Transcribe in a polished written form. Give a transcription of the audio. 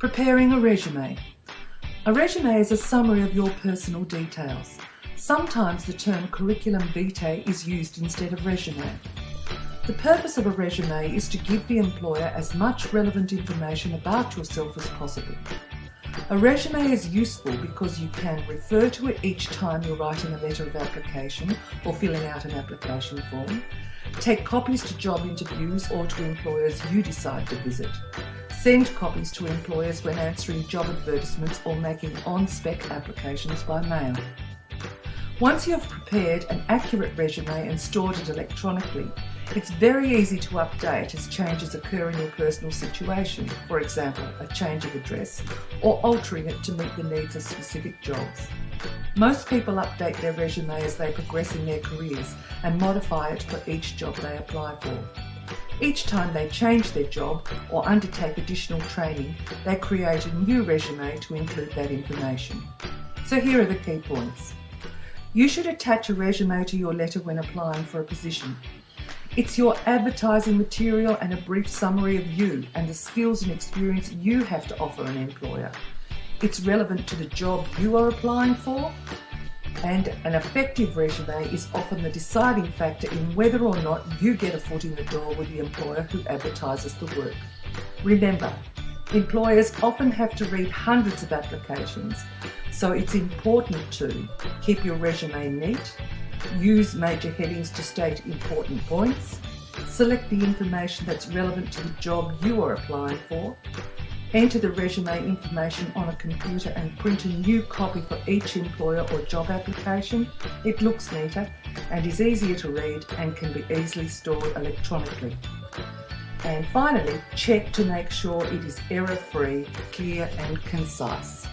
Preparing a resume. A resume is a summary of your personal details. Sometimes the term curriculum vitae is used instead of resume. The purpose of a resume is to give the employer as much relevant information about yourself as possible. A resume is useful because you can refer to it each time you're writing a letter of application or filling out an application form, take copies to job interviews or to employers you decide to visit, send copies to employers when answering job advertisements or making on-spec applications by mail. Once you have prepared an accurate resume and stored it electronically, it's very easy to update as changes occur in your personal situation, for example, a change of address, or altering it to meet the needs of specific jobs. Most people update their resume as they progress in their careers and modify it for each job they apply for. Each time they change their job or undertake additional training, they create a new resume to include that information. So here are the key points. You should attach a resume to your letter when applying for a position. It's your advertising material and a brief summary of you and the skills and experience you have to offer an employer. It's relevant to the job you are applying for, and an effective resume is often the deciding factor in whether or not you get a foot in the door with the employer who advertises the work. Remember, employers often have to read hundreds of applications, so it's important to keep your resume neat, use major headings to state important points, select the information that's relevant to the job you are applying for, enter the resume information on a computer and print a new copy for each employer or job application. It looks neater and is easier to read and can be easily stored electronically. And finally, check to make sure it is error-free, clear and concise.